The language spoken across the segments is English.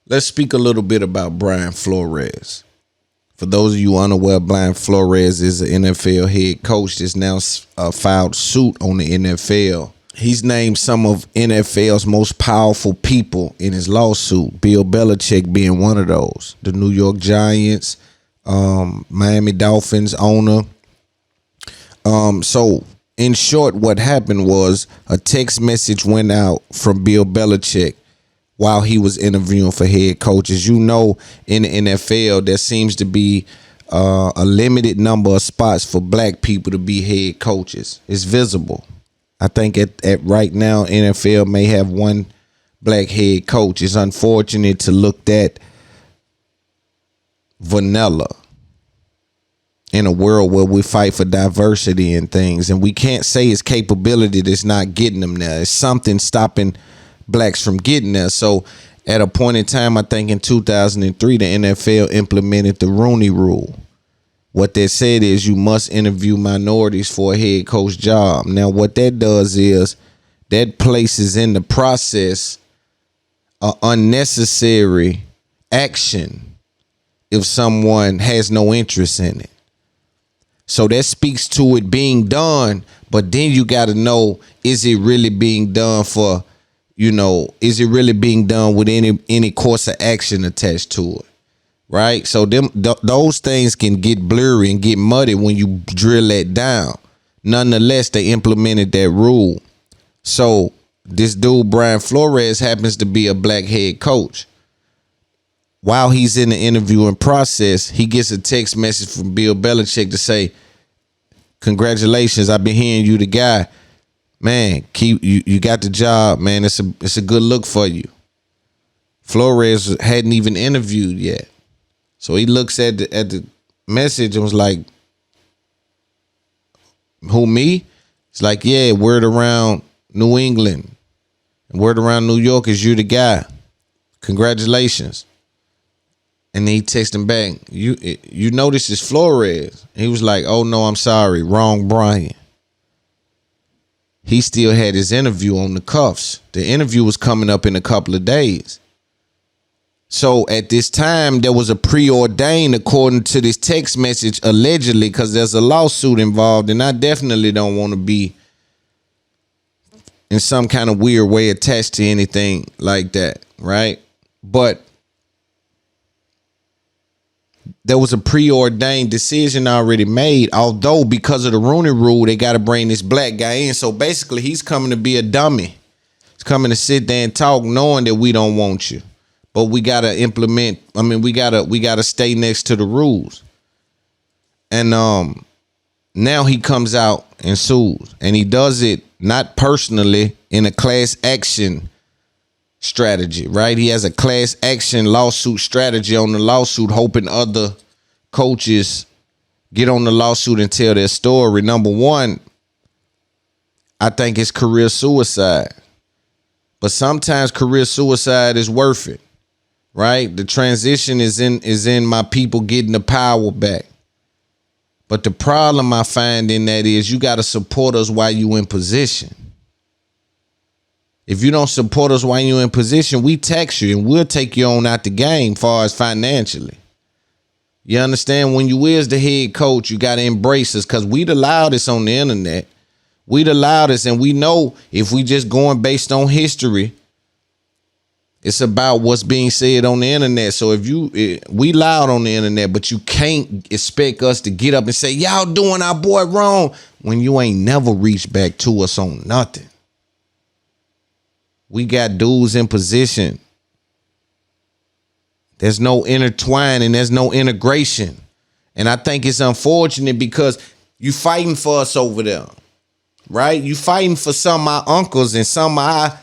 Let's speak a little bit about Brian Flores. For those of you unaware, Brian Flores is an NFL head coach that's now filed suit on the NFL. He's named some of NFL's most powerful people in his lawsuit, Bill Belichick being one of those. The New York Giants, Miami Dolphins owner. So in short, what happened was a text message went out from Bill Belichick while he was interviewing for head coaches. You know, in the NFL, there seems to be a limited number of spots for black people to be head coaches. It's visible. I think at right now, NFL may have one black head coach. It's unfortunate to look at vanilla in a world where we fight for diversity and things, and we can't say it's capability that's not getting them there. It's something stopping blacks from getting there. So at a point in time, I think in 2003, the NFL implemented the Rooney Rule. What they said is you must interview minorities for a head coach job. Now, what that does is that places in the process an unnecessary action if someone has no interest in it. So that speaks to it being done, but then you got to know, is it really being done for, is it really being done with any course of action attached to it? Right? So those things can get blurry and get muddy when you drill that down. Nonetheless, they implemented that rule. So this dude, Brian Flores, happens to be a black head coach. While he's in the interviewing process, he gets a text message from Bill Belichick to say, congratulations, I've been hearing you the guy. Man, you got the job, man. It's a good look for you. Flores hadn't even interviewed yet. So he looks at the message and was like, who, me? It's like, yeah, word around New England. Word around New York is you the guy. Congratulations. And then he texted him back, you know this is Flores. And he was like, oh no, I'm sorry, wrong Brian. He still had his interview on the cuffs. The interview was coming up in a couple of days. So at this time, there was a preordained, according to this text message, allegedly, because there's a lawsuit involved, and I definitely don't want to be in some kind of weird way attached to anything like that, right? But there was a preordained decision already made, although because of the Rooney Rule, they got to bring this black guy in. So basically, he's coming to be a dummy. He's coming to sit there and talk knowing that we don't want you. But we got to implement, we got to stay next to the rules. And now he comes out and sues. And he does it not personally, in a class action strategy, right? He has a class action lawsuit strategy on the lawsuit, hoping other coaches get on the lawsuit and tell their story. Number one, I think it's career suicide. But sometimes career suicide is worth it, right? The transition is in my people getting the power back. But the problem I find in that is you got to support us while you in position. If you don't support us while you're in position, we tax you and we'll take you on out the game far as financially. You understand? When you is the head coach, you got to embrace us because we the loudest on the internet. We the loudest, and we know if we just going based on history, it's about what's being said on the internet. So we loud on the internet, but you can't expect us to get up and say, y'all doing our boy wrong when you ain't never reached back to us on nothing. We got dudes in position. There's no intertwining. There's no integration. And I think it's unfortunate because you fighting for us over there, right? You fighting for some of our uncles and some of our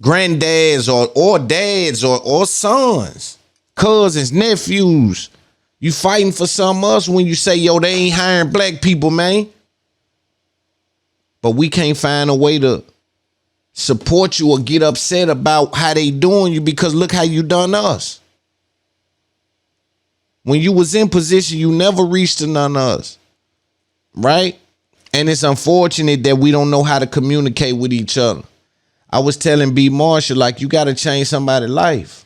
granddads or dads or sons, cousins, nephews. You fighting for some of us when you say, yo, they ain't hiring black people, man. But we can't find a way to support you or get upset about how they doing you because look how you done us. When you was in position, you never reached to none of us, right? And it's unfortunate that we don't know how to communicate with each other. I was telling B. Marshall, like, you got to change somebody's life.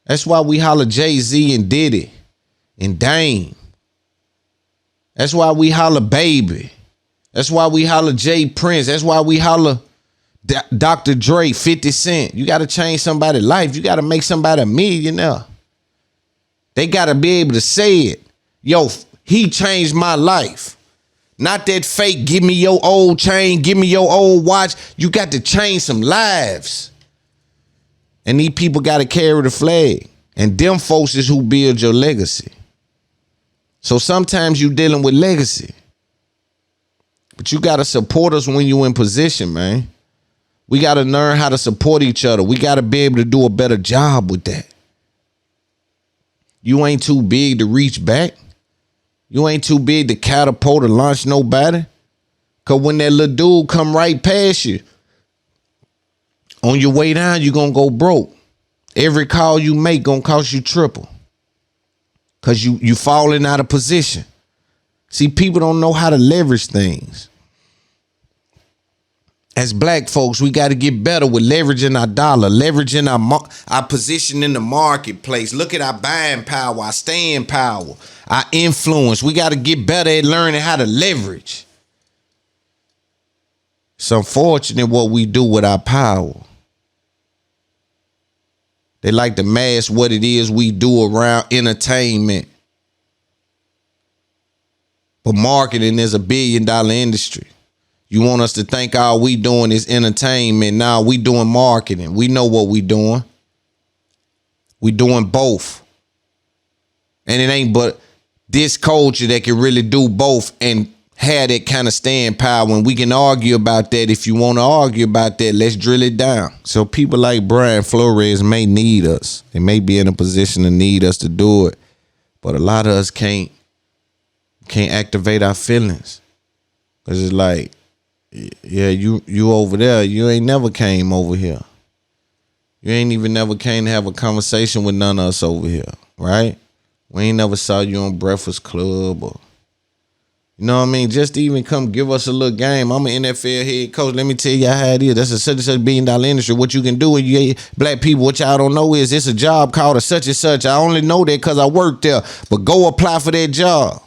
That's why we holler Jay-Z and Diddy and Dame. That's why we holler Baby. That's why we holler Jay Prince. That's why we holler Dr. Dre, 50 Cent. You got to change somebody's life. You got to make somebody a millionaire. They got to be able to say it. Yo, he changed my life. Not that fake, give me your old chain, give me your old watch. You got to change some lives. And these people got to carry the flag. And them folks is who build your legacy. So sometimes you dealing with legacy. But you got to support us when you in position, man. We got to learn how to support each other. We got to be able to do a better job with that. You ain't too big to reach back. You ain't too big to catapult or launch nobody. Because when that little dude come right past you, on your way down, you're going to go broke. Every call you make going to cost you triple. Because you falling out of position. See, people don't know how to leverage things. As black folks, we got to get better with leveraging our dollar, leveraging our position in the marketplace. Look at our buying power, our staying power, our influence. We got to get better at learning how to leverage. It's unfortunate what we do with our power. They like to mask what it is we do around entertainment. But marketing is $1 billion industry. You want us to think all we doing is entertainment. Nah, we doing marketing. We know what we doing. We doing both. And it ain't but this culture that can really do both and have that kind of staying power. And we can argue about that. If you want to argue about that, let's drill it down. So people like Brian Flores may need us. They may be in a position to need us to do it. But a lot of us can't activate our feelings. Because it's like, yeah, you over there. You ain't never came over here. You ain't even never came to have a conversation with none of us over here, right? We ain't never saw you on Breakfast Club or, you know what I mean? Just to even come give us a little game. I'm an NFL head coach. Let me tell you how it is. That's a such and such $1 billion industry. What you can do with you black people, what y'all don't know is it's a job called a such and such. I only know that because I work there. But go apply for that job.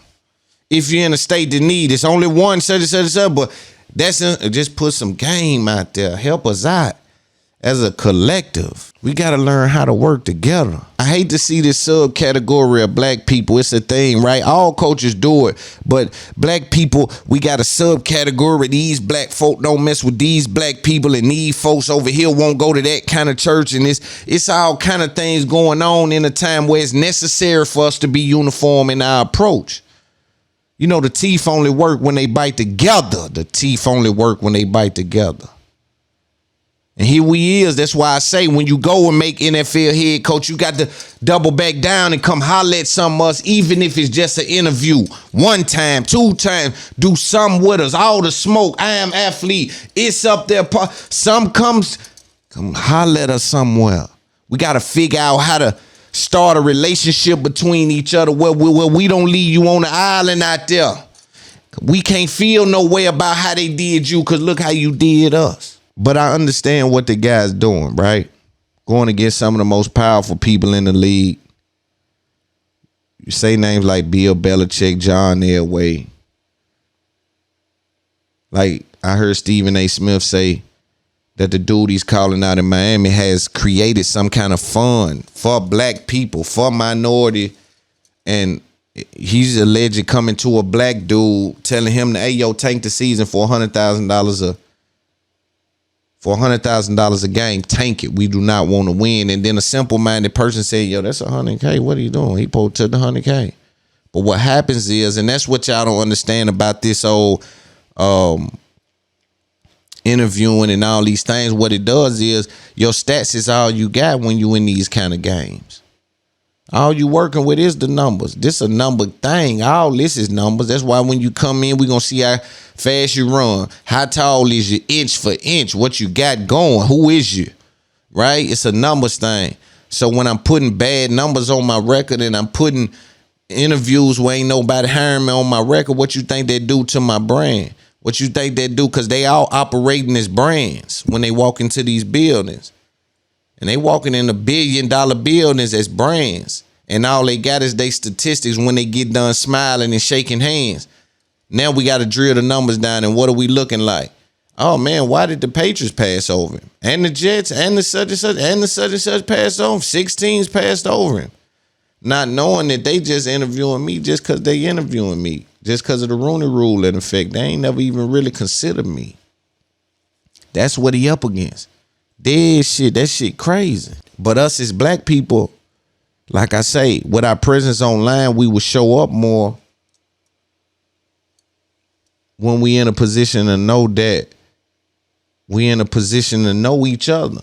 If you're in a state that need, it's only one such and such and such, but just put some game out there. Help us out as a collective. We got to learn how to work together. I hate to see this subcategory of black people. It's a thing, right? All cultures do it. But black people, we got a subcategory. These black folk don't mess with these black people, and these folks over here won't go to that kind of church. And it's all kind of things going on in a time where it's necessary for us to be uniform in our approach. You know, the teeth only work when they bite together. The teeth only work when they bite together. And here we is. That's why I say when you go and make NFL head coach, you got to double back down and come holler at some of us, even if it's just an interview. 1 time, 2 times, do some with us. All the smoke. I am athlete. It's up there. Come holler at us somewhere. We got to figure out how to start a relationship between each other where we don't leave you on the island out there. We can't feel no way about how they did you because look how you did us. But I understand what the guy's doing, right? Going against some of the most powerful people in the league. You say names like Bill Belichick, John Elway. Like I heard Stephen A. Smith say that the dude he's calling out in Miami has created some kind of fund for black people, for minority. And he's alleged coming to a black dude telling him, hey, yo, tank the season for $100,000 a game. Tank it. We do not want to win. And then a simple-minded person said, yo, that's $100K. What are you doing? He pulled to the $100K. But what happens is, and that's what y'all don't understand about this old interviewing and all these things, what it does is your stats is all you got when you in these kind of games. All you working with is the numbers. This a number thing. All this is numbers. That's why when you come in, we're going to see how fast you run. How tall is you inch for inch? What you got going? Who is you? Right? It's a numbers thing. So when I'm putting bad numbers on my record and I'm putting interviews where ain't nobody hiring me on my record, what you think they do to my brand? What you think they do? Because they all operating as brands when they walk into these buildings. And they walking in $1 billion buildings as brands. And all they got is they statistics when they get done smiling and shaking hands. Now we got to drill the numbers down, and what are we looking like? Oh, man, why did the Patriots pass over him? And the Jets and the such and such and the such and such passed over him. 6 teams passed over him. Not knowing that they just interviewing me just because they interviewing me. Just because of the Rooney Rule in effect. They ain't never even really considered me. That's what he up against. Dead shit. That shit crazy. But us as black people, like I say, with our presence online, we will show up more when we in a position to know that we in a position to know each other.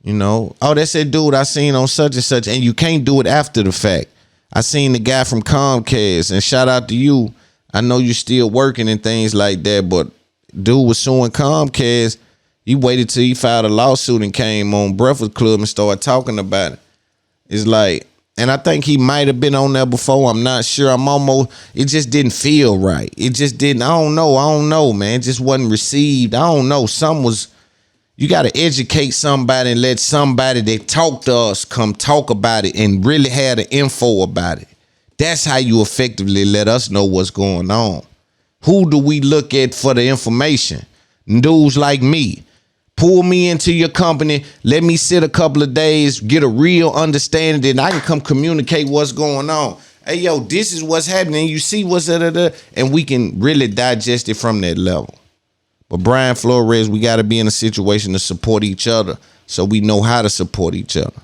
You know, oh, that's that dude I seen on such and such, and you can't do it after the fact. I seen the guy from Comcast, and shout out to you. I know you still working and things like that, but dude was suing Comcast. He waited till he filed a lawsuit and came on Breakfast Club and started talking about it. It's like, and I think he might have been on there before. I'm not sure. It just didn't feel right. It just didn't. I don't know, man. It just wasn't received. I don't know. You got to educate somebody and let somebody that talk to us come talk about it and really have the info about it. That's how you effectively let us know what's going on. Who do we look at for the information? Dudes like me. Pull me into your company. Let me sit a couple of days, get a real understanding, and I can come communicate what's going on. Hey, yo, this is what's happening. You see what's and we can really digest it from that level. But Brian Flores, we got to be in a situation to support each other so we know how to support each other.